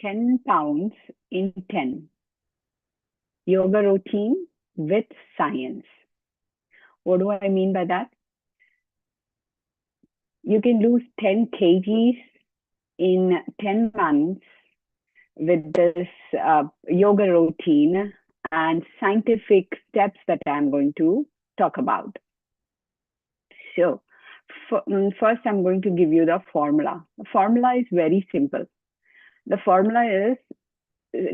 10 pounds in 10. Yoga routine with science. What do I mean by that? You can lose 10 kgs in 10 months with this yoga routine and scientific steps that I'm going to talk about. So first, I'm going to give you the formula. The formula is very simple. The formula is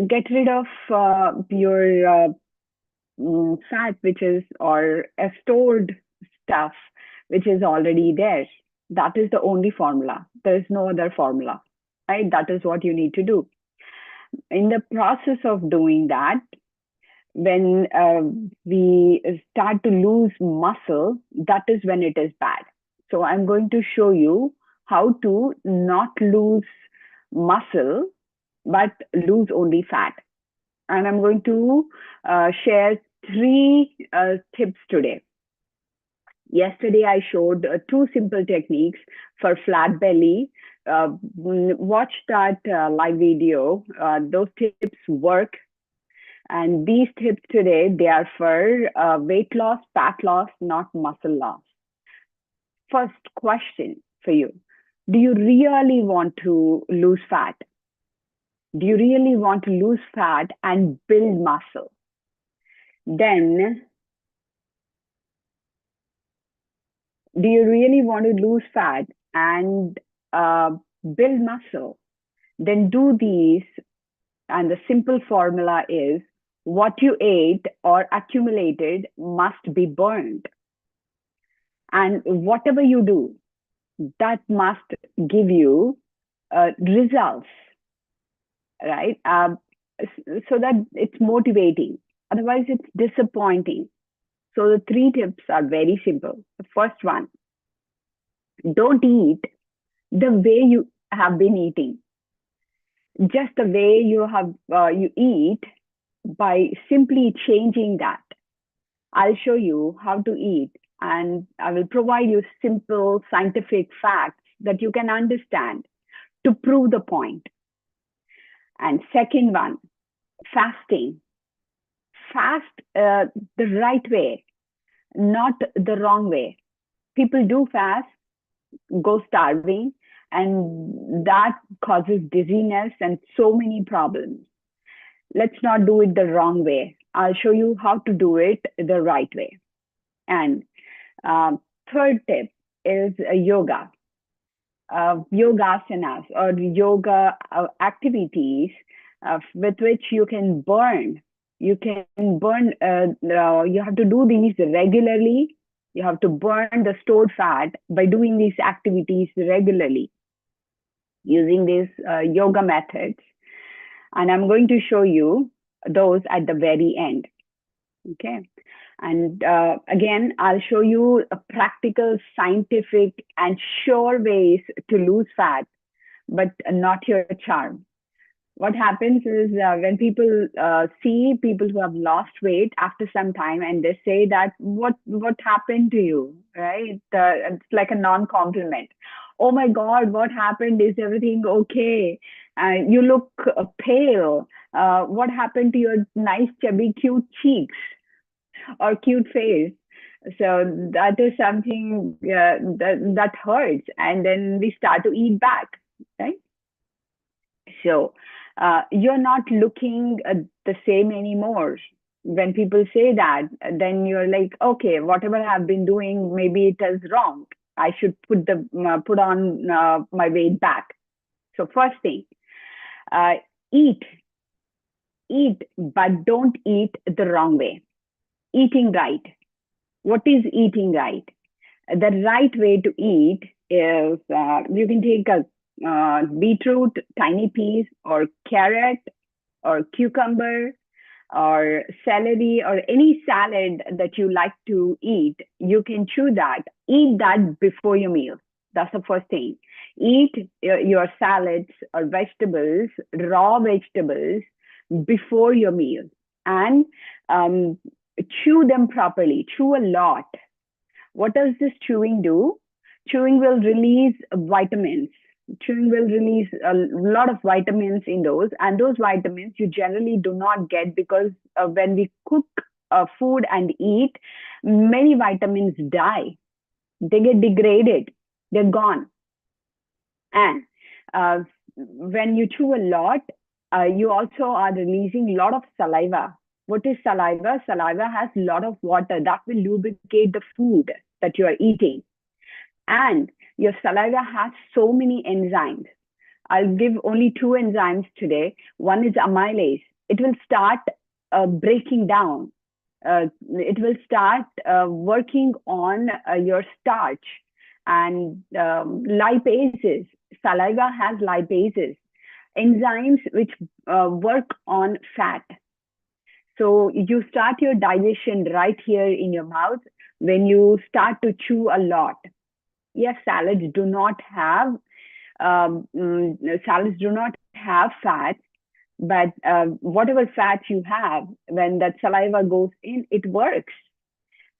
get rid of your fat, which is, or stored stuff, which is already there. That is the only formula. There is no other formula, right? That is what you need to do. In the process of doing that, when we start to lose muscle, that is when it is bad. So I'm going to show you how to not lose muscle, but lose only fat. And I'm going to share 3 tips today. Yesterday, I showed 2 simple techniques for flat belly. Watch that live video. Those tips work. And these tips today, they are for weight loss, fat loss, not muscle loss. First question for you. Do you really want to lose fat? Do you really want to lose fat and build muscle? Then, do you really want to lose fat and build muscle? Then do these, and the simple formula is what you ate or accumulated must be burned. And whatever you do, that must give you results, right? So that it's motivating. Otherwise, it's disappointing. So the 3 tips are very simple. The first one, don't eat the way you have been eating. Just the way you have you eat, by simply changing that. I'll show you how to eat, and I will provide you simple scientific facts that you can understand to prove the point. And second one, fasting. Fast the right way, not the wrong way. People do fast, go starving, and that causes dizziness and so many problems. Let's not do it the wrong way. I'll show you how to do it the right way. And third tip is yoga. Yogasanas or yoga activities with which you can burn. You can burn, you have to do these regularly. You have to burn the stored fat by doing these activities regularly using these yoga methods. And I'm going to show you those at the very end. Okay. And again, I'll show you a practical, scientific, and sure ways to lose fat, but not your charm. What happens is when people see people who have lost weight after some time, and they say that, what happened to you, right? It's like a non-compliment. Oh my God, what happened? Is everything okay? You look pale. What happened to your nice, chubby, cute cheeks or cute face? So that is something that hurts. And then we start to eat back, right? So you're not looking the same anymore. When people say that, then you're like, okay, whatever I've been doing, maybe it is wrong. I should put on my weight back. So first thing, eat, but don't eat the wrong way. Eating right. What is eating right? The right way to eat is you can take a beetroot, tiny piece, or carrot, or cucumber, or celery, or any salad that you like to eat. You can chew that. Eat that before your meal. That's the first thing. Eat your salads or vegetables, raw vegetables, before your meal, and chew them properly. Chew a lot. What does this chewing do? Chewing will release vitamins. Chewing will release a lot of vitamins in those, and those vitamins you generally do not get because when we cook food and eat, many vitamins die. They get degraded. They're gone. And when you chew a lot, you also are releasing a lot of saliva. What is saliva? Saliva has a lot of water that will lubricate the food that you are eating. And your saliva has so many enzymes. I'll give only two enzymes today. One is amylase. It will start breaking down. It will start working on your starch and lipases. Saliva has lipases, enzymes which work on fat. So you start your digestion right here in your mouth when you start to chew a lot. Yes, salads do not have fat, but whatever fat you have, when that saliva goes in, it works.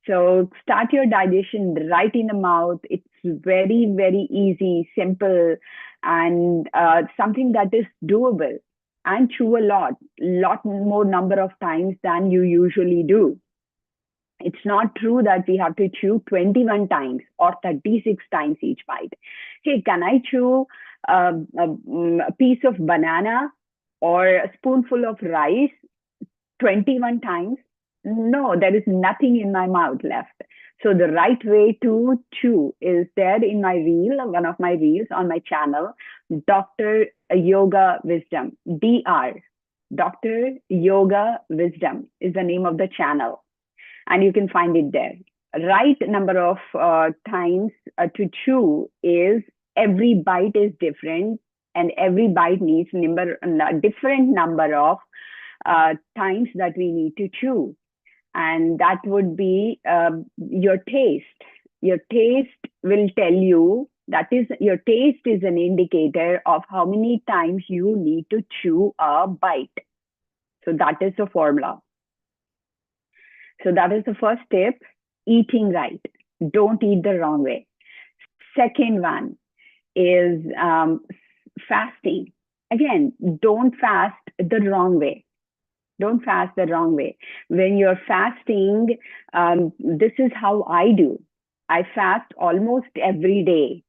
So start your digestion right in the mouth. It's very, very easy, simple, and something that is doable. And chew a lot more number of times than you usually do. It's not true that we have to chew 21 times or 36 times each bite. Hey, can I chew a piece of banana or a spoonful of rice 21 times? No, there is nothing in my mouth left. So the right way to chew is there in my reel, one of my reels on my channel, Dr. Yoga Wisdom, DR. Dr. Yoga Wisdom is the name of the channel. And you can find it there. Right number of times to chew is every bite is different, and every bite needs a different number of times that we need to chew. And that would be your taste. Your taste will tell you, that is, your taste is an indicator of how many times you need to chew a bite. So that is the formula. So that is the first tip, eating right. Don't eat the wrong way. Second one is fasting. Again, don't fast the wrong way. Don't fast the wrong way. When you're fasting, this is how I do. I fast almost every day,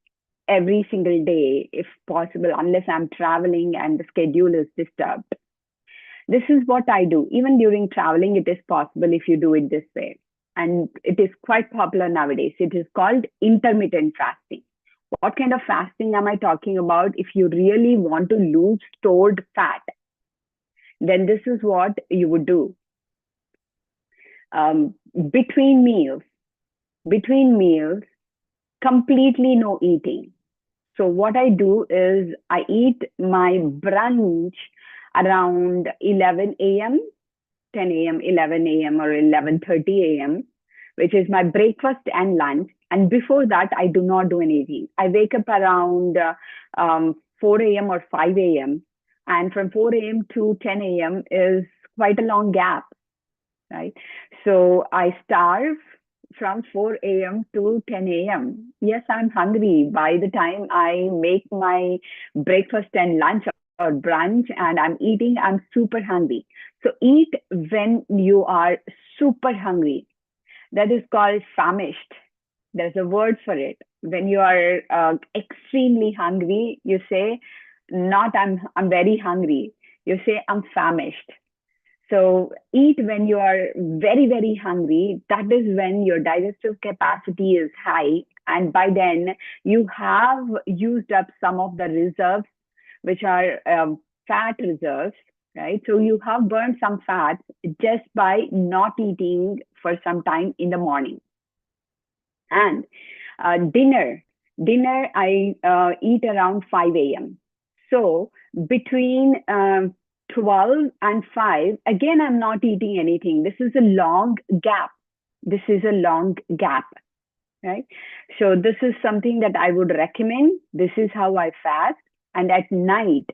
every single day, if possible, unless I'm traveling and the schedule is disturbed. This is what I do. Even during traveling, it is possible if you do it this way. And it is quite popular nowadays. It is called intermittent fasting. What kind of fasting am I talking about? If you really want to lose stored fat, then this is what you would do. Between meals, completely no eating. So what I do is I eat my brunch around 11 a.m., 10 a.m., 11 a.m. or 11:30 a.m., which is my breakfast and lunch. And before that, I do not do anything. I wake up around 4 a.m. or 5 a.m. And from 4 a.m. to 10 a.m. is quite a long gap, right? So I starve from 4 a.m. to 10 a.m. Yes, I'm hungry. By the time I make my breakfast and lunch or brunch and I'm eating, I'm super hungry. So eat when you are super hungry. That is called famished. There's a word for it. When you are extremely hungry, you say, not I'm very hungry. You say, I'm famished. So eat when you are very, very hungry. That is when your digestive capacity is high. And by then you have used up some of the reserves, which are fat reserves, right? So you have burned some fat just by not eating for some time in the morning. And dinner I eat around 5 a.m. So between 12 and 5, again, I'm not eating anything. This is a long gap. Right? So this is something that I would recommend. This is how I fast. And at night,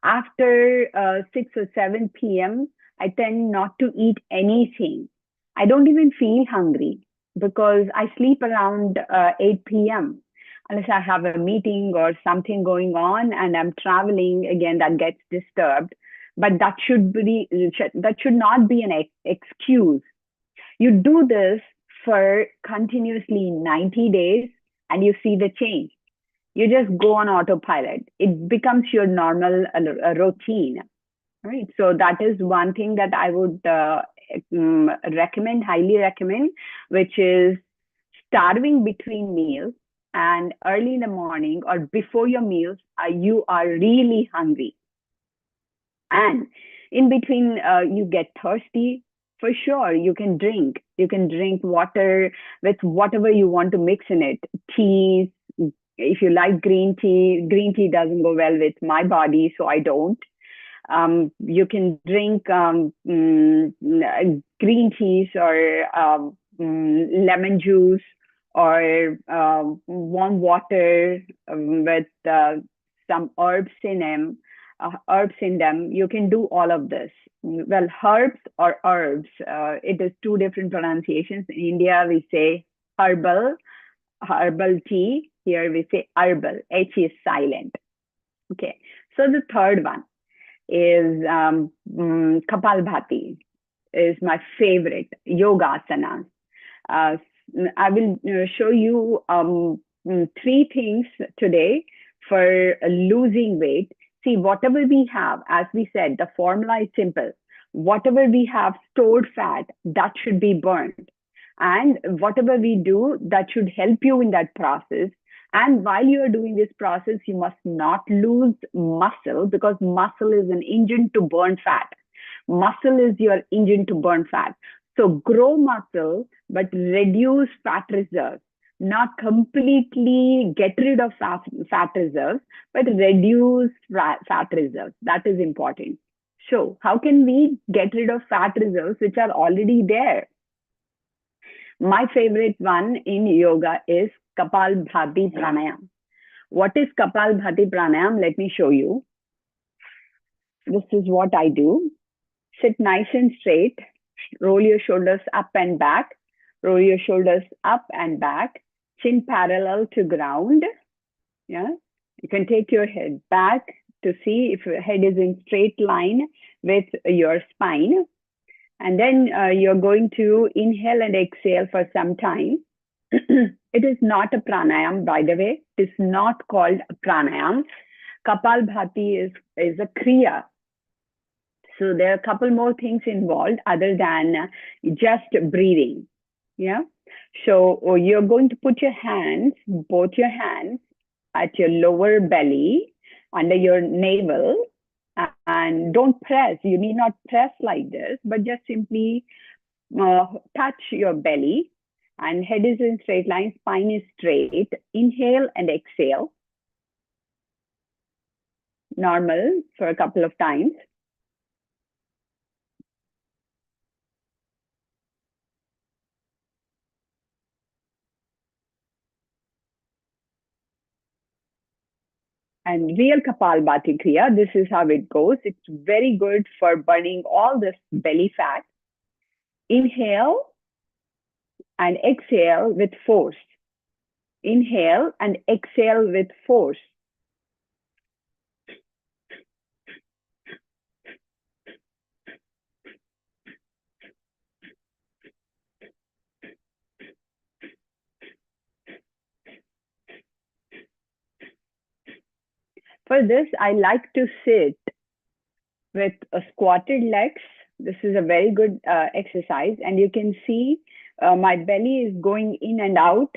after 6 or 7 p.m., I tend not to eat anything. I don't even feel hungry because I sleep around 8 p.m. unless I have a meeting or something going on and I'm traveling, again, that gets disturbed. But that should not be an excuse. You do this for continuously 90 days and you see the change. You just go on autopilot. It becomes your normal routine, right? So that is one thing that I would recommend, highly recommend, which is starving between meals and early in the morning or before your meals, you are really hungry. And in between, you get thirsty. For sure, you can drink. You can drink water with whatever you want to mix in it. Teas, if you like green tea doesn't go well with my body, so I don't. You can drink green teas or lemon juice or warm water with some herbs in them. You can do all of this. Well, herbs or herbs, it is two different pronunciations. In India, we say herbal tea. Here we say herbal. H is silent. Okay. So the third one is Kapalbhati, is my favorite yoga asana. I will show you three things today for losing weight. See, whatever we have, as we said, the formula is simple. Whatever we have stored fat, that should be burned. And whatever we do, that should help you in that process. And while you are doing this process, you must not lose muscle, because muscle is an engine to burn fat. Muscle is your engine to burn fat. So grow muscle, but reduce fat reserves. Not completely get rid of fat reserves, but reduce fat reserves. That is important. So how can we get rid of fat reserves which are already there? My favorite one in yoga is Kapalbhati Pranayam. What is Kapalbhati Pranayam? Let me show you. This is what I do. Sit nice and straight. Roll your shoulders up and back. Roll your shoulders up and back. Chin parallel to ground. Yeah. You can take your head back to see if your head is in straight line with your spine. And then you're going to inhale and exhale for some time. It is not a pranayam, by the way. It is not called a pranayam. Kapalbhati is a kriya. So there are a couple more things involved other than just breathing. Yeah. So you're going to put your hands, both your hands, at your lower belly, under your navel, and don't press. You need not press like this, but just simply touch your belly, and head is in straight line, spine is straight. Inhale and exhale. Normal for a couple of times. And real Kapalbhati Kriya, this is how it goes. It's very good for burning all this belly fat. Inhale and exhale with force. Inhale and exhale with force. For this, I like to sit with a squatted legs. This is a very good exercise. And you can see my belly is going in and out.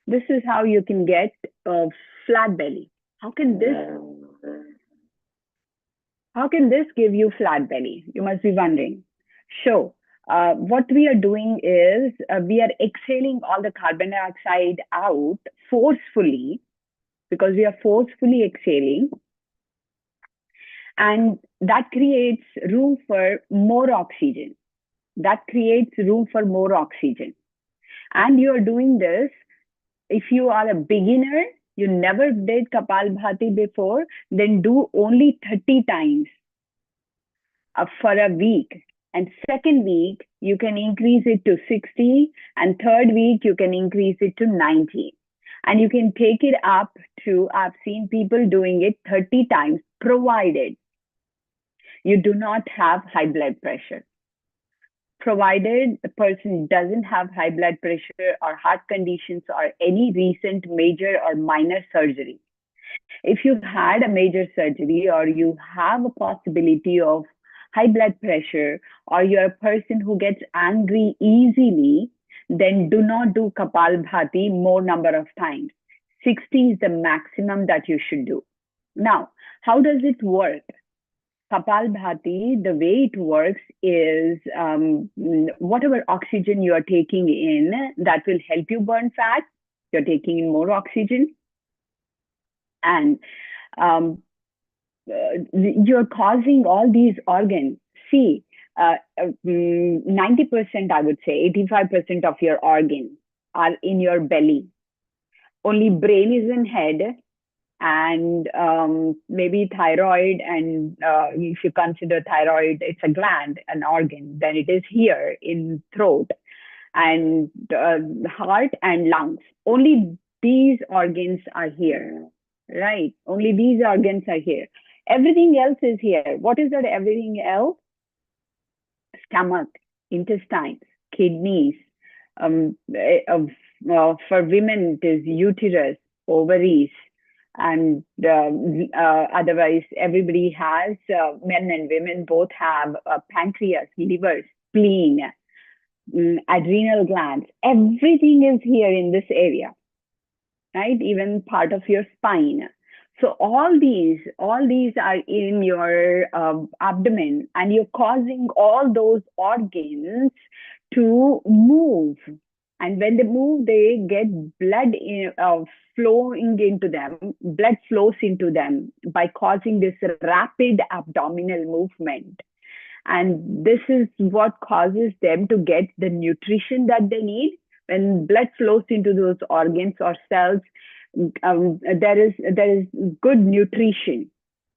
This is how you can get a flat belly. How can this give you flat belly? You must be wondering. So what we are doing is we are exhaling all the carbon dioxide out forcefully, because we are forcefully exhaling. And that creates room for more oxygen. That creates room for more oxygen. And you are doing this, if you are a beginner, you never did Kapalbhati before, then do only 30 times for a week. And second week, you can increase it to 60. And third week, you can increase it to 90. And you can take it up to, I've seen people doing it 30 times, provided you do not have high blood pressure. Provided the person doesn't have high blood pressure or heart conditions or any recent major or minor surgery. If you've had a major surgery or you have a possibility of high blood pressure or you're a person who gets angry easily, then do not do Kapalbhati more number of times. 60 is the maximum that you should do. Now, how does it work? Kapalbhati, the way it works is whatever oxygen you are taking in, that will help you burn fat. You're taking in more oxygen. And you're causing all these organs. See, 90%, I would say, 85% of your organs are in your belly. Only brain is in head, and maybe thyroid, and if you consider thyroid, it's a gland, an organ, then it is here in throat, and heart and lungs. Only these organs are here, right? Only these organs are here. Everything else is here. What is that everything else? Stomach, intestines, kidneys. For women, it is uterus, ovaries, and otherwise everybody has, men and women both have pancreas, liver, spleen, adrenal glands. Everything is here in this area, right? Even part of your spine. So all these are in your abdomen, and you're causing all those organs to move. And when they move, they get blood flowing into them. Blood flows into them by causing this rapid abdominal movement. And this is what causes them to get the nutrition that they need. When blood flows into those organs or cells, there is good nutrition.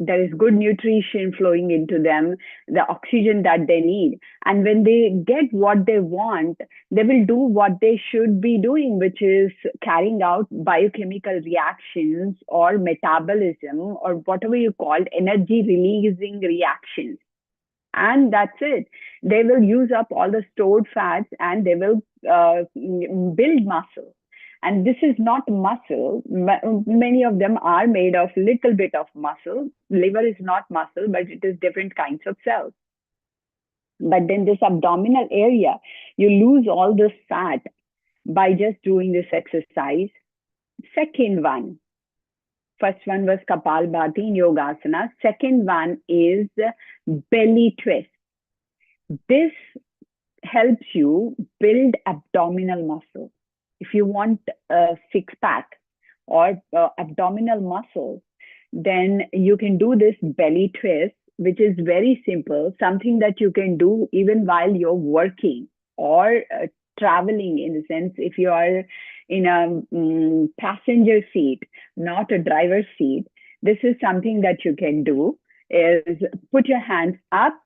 There is good nutrition flowing into them, the oxygen that they need. And when they get what they want, they will do what they should be doing, which is carrying out biochemical reactions or metabolism or whatever you call energy releasing reactions. And that's it. They will use up all the stored fats and they will build muscle. And this is not muscle. Many of them are made of little bit of muscle. Liver is not muscle, but it is different kinds of cells. But then this abdominal area, you lose all this fat by just doing this exercise. Second one, first one was Kapalbhati in Yogasana. Second one is belly twist. This helps you build abdominal muscle. If you want a six-pack or abdominal muscle, then you can do this belly twist, which is very simple, something that you can do even while you're working or traveling, in the sense if you are in a passenger seat, not a driver's seat. This is something that you can do, is put your hands up,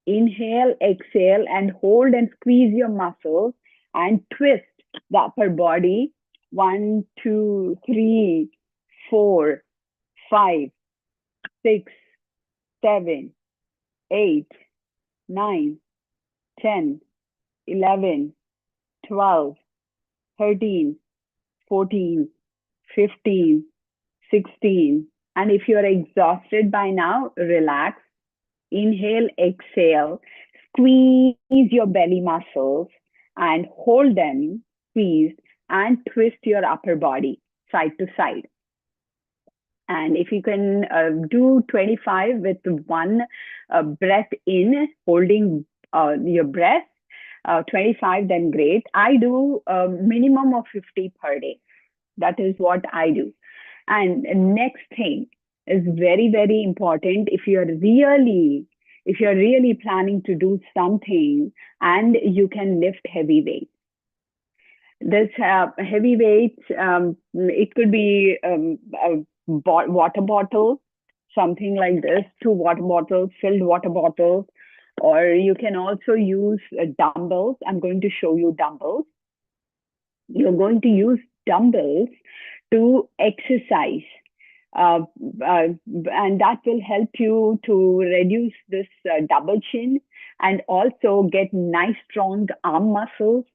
inhale, exhale, and hold and squeeze your muscles and twist the upper body. 1, 2, 3, 4, 5, 6, 7, 8, 9, 10, 11, 12, 13, 14, 15, 16. And if you're exhausted by now, relax. Inhale, exhale, squeeze your belly muscles and hold them squeezed and twist your upper body side to side. And if you can do 25 with one breath in, holding your breath, 25, then great. I do a minimum of 50 per day. That is what I do. And next thing is very, very important. If you're really planning to do something and you can lift heavy weight, This heavy weights, it could be a water bottle, something like this, two water bottles, filled water bottles, or you can also use dumbbells. I'm going to show you dumbbells. You're going to use dumbbells to exercise. Uh, and that will help you to reduce this double chin and also get nice strong arm muscles.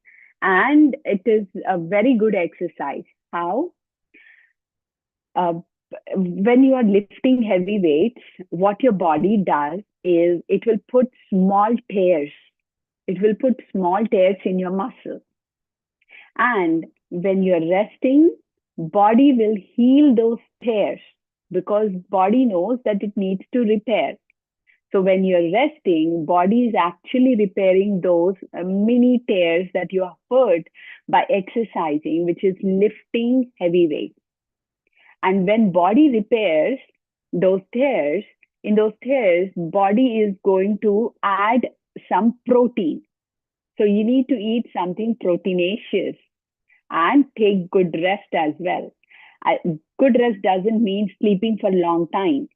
And it is a very good exercise. How? Uh, when you are lifting heavy weights, what your body does is it will put small tears. It will put small tears in your muscle. And when you're resting, body will heal those tears because body knows that it needs to repair. So when you're resting, body is actually repairing those mini tears that you have hurt by exercising, which is lifting heavy weight. And when body repairs those tears, in those tears, body is going to add some protein. So you need to eat something proteinaceous and take good rest as well. Good rest doesn't mean sleeping for a long time.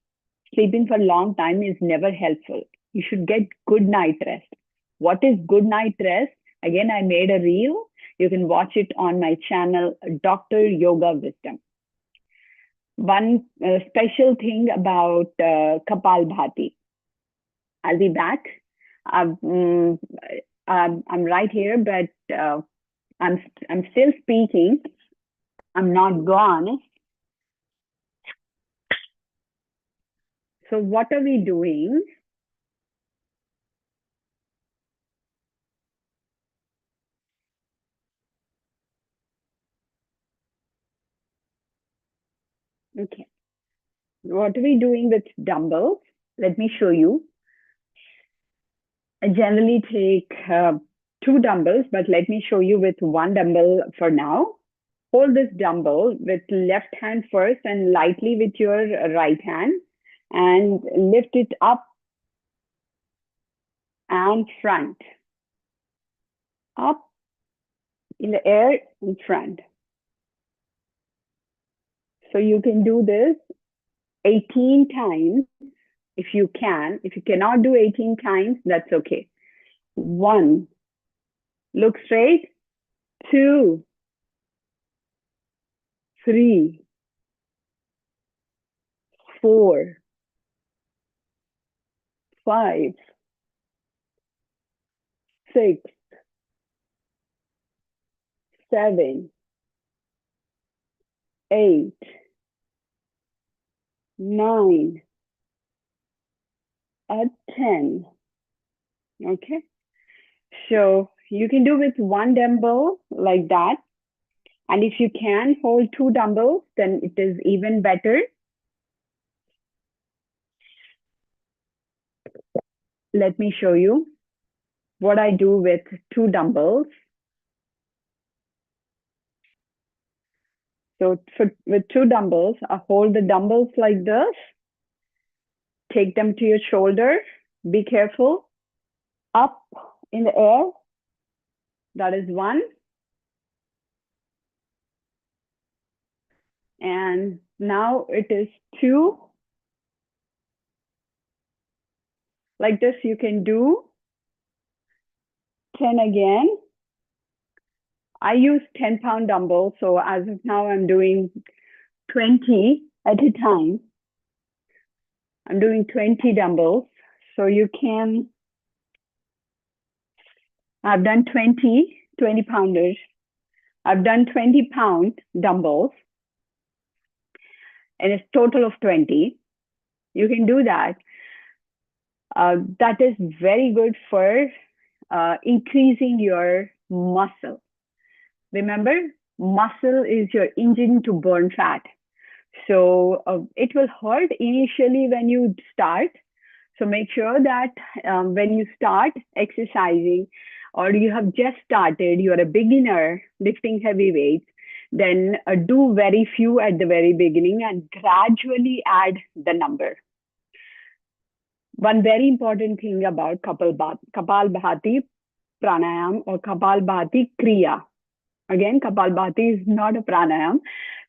Sleeping for a long time is never helpful. You should get good night rest. What is good night rest? Again, I made a reel. You can watch it on my channel, Dr. Yoga Wisdom. One special thing about Kapalbhati. I'll be back. I'm right here, but I'm still speaking. I'm not gone. So what are we doing? Okay. What are we doing with dumbbells? Let me show you. I generally take two dumbbells, but let me show you with one dumbbell for now. Hold this dumbbell with left hand first and lightly with your right hand and lift it up and front. Up in the air and front. So you can do this 18 times if you can. If you cannot do 18 times, that's okay. 1, look straight. 2, 3, 4, 5, 6, 7, 8, 9, 10. Okay. So you can do with one dumbbell like that. And if you can hold two dumbbells, then it is even better. Let me show you what I do with two dumbbells. So with two dumbbells, I hold the dumbbells like this. Take them to your shoulder. Be careful. Up in the air. That is 1. And now it is 2. Like this, you can do 10 again. I use 10-pound dumbbells. So as of now, I'm doing 20 at a time. I'm doing 20 dumbbells. So you can, I've done 20 pounders. I've done 20-pound dumbbells. And it's total of 20. You can do that. That is very good for increasing your muscle. Remember, muscle is your engine to burn fat. So it will hurt initially when you start. So make sure that when you start exercising or you have just started, you're a beginner lifting heavy weights, then do very few at the very beginning and gradually add the number. One very important thing about Kapalbhati pranayam or Kapalbhati kriya. Again, Kapalbhati is not a pranayam.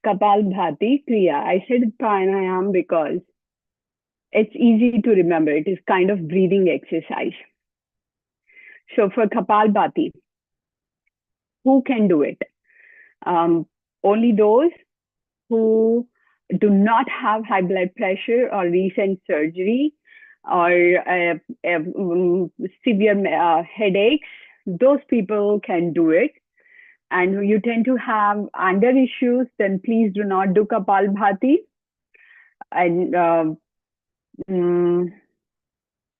Kapalbhati Kriya. I said pranayam because it's easy to remember. It is kind of breathing exercise. So for Kapalbhati, who can do it? Only those who do not have high blood pressure or recent surgery or severe headaches. Those people can do it. And you tend to have anger issues, then please do not do Kapalbhati. And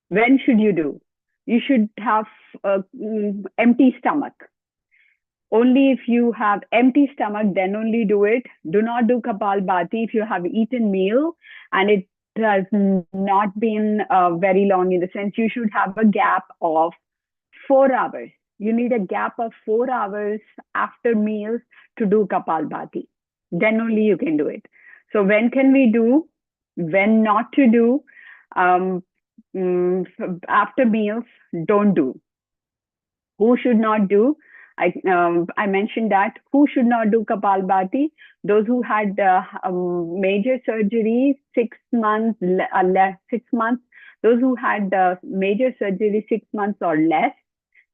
when should you do? You should have empty stomach. Only if you have empty stomach, then only do it. Do not do Kapalbhati if you have eaten meal and it has not been very long, in the sense you should have a gap of 4 hours. You need a gap of 4 hours after meals to do Kapalbhati. Then only you can do it. So when can we do? When not to do? After meals, don't do. Who should not do? I mentioned that. Who should not do Kapalbhati? Those who had major surgery 6 months, 6 months. Those who had major surgery 6 months or less,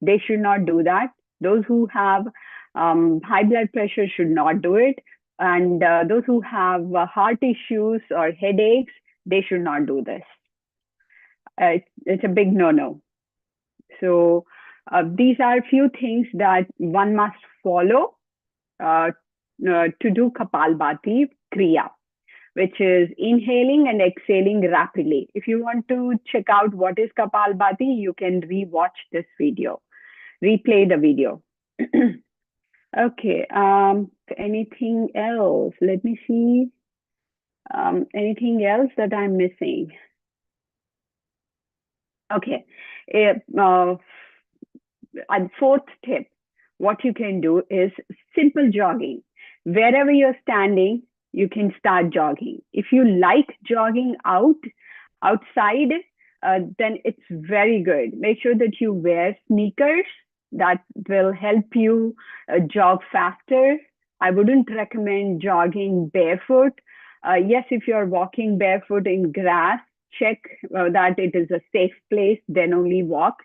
they should not do that. Those who have high blood pressure should not do it. And those who have heart issues or headaches, they should not do this. It's a big no-no. So these are a few things that one must follow to do Kapalbhati Kriya, which is inhaling and exhaling rapidly. If you want to check out what is Kapalbhati, you can rewatch this video, replay the video. Okay, anything else? Let me see. Anything else that I'm missing? Okay. And fourth tip, what you can do is simple jogging. Wherever you're standing, you can start jogging. If you like jogging outside, then it's very good. Make sure that you wear sneakers that will help you jog faster. I wouldn't recommend jogging barefoot. Yes, if you're walking barefoot in grass, check that it is a safe place, then only walk.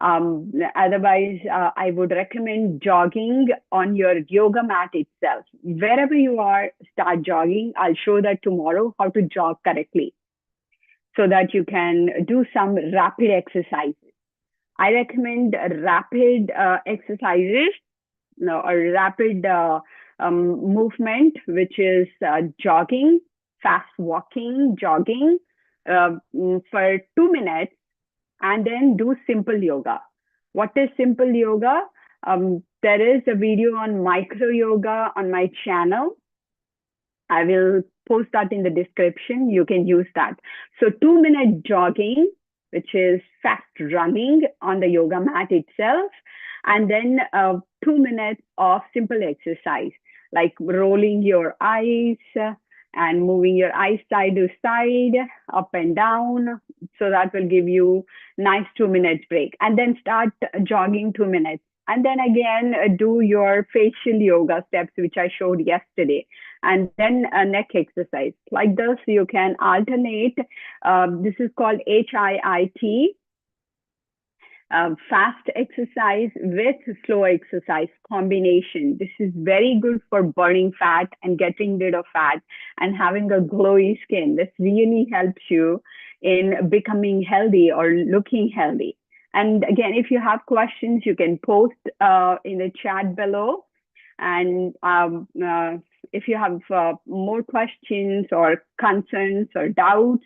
Otherwise, I would recommend jogging on your yoga mat itself. Wherever you are, start jogging. I'll show that tomorrow, how to jog correctly, so that you can do some rapid exercises. I recommend rapid exercises, or rapid movement, which is jogging, fast walking, jogging for 2 minutes, and then do simple yoga. What is simple yoga? There is a video on micro yoga on my channel. I will post that in the description. You can use that. So 2-minute jogging, which is fast running on the yoga mat itself, and then 2 minutes of simple exercise, like rolling your eyes and moving your eyes side to side, up and down. So that will give you nice 2-minute break. And then start jogging 2 minutes. And then again, do your facial yoga steps, which I showed yesterday. And then a neck exercise. Like this, you can alternate. This is called HIIT. Fast exercise with slow exercise combination. This is very good for burning fat and getting rid of fat and having a glowy skin. This really helps you in becoming healthy or looking healthy. And again, if you have questions, you can post in the chat below. And if you have more questions or concerns or doubts,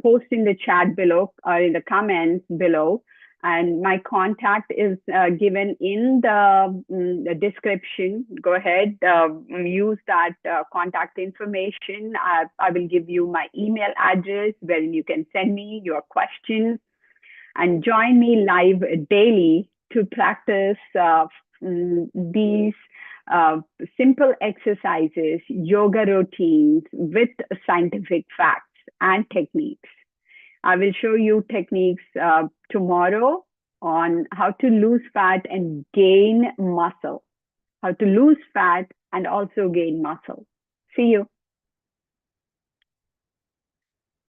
post in the chat below or in the comments below. And my contact is given in the description. Go ahead, use that contact information. I will give you my email address where you can send me your questions, and join me live daily to practice these simple exercises, yoga routines with scientific facts and techniques. I will show you techniques tomorrow on how to lose fat and gain muscle. how to lose fat, and also gain muscle. See you.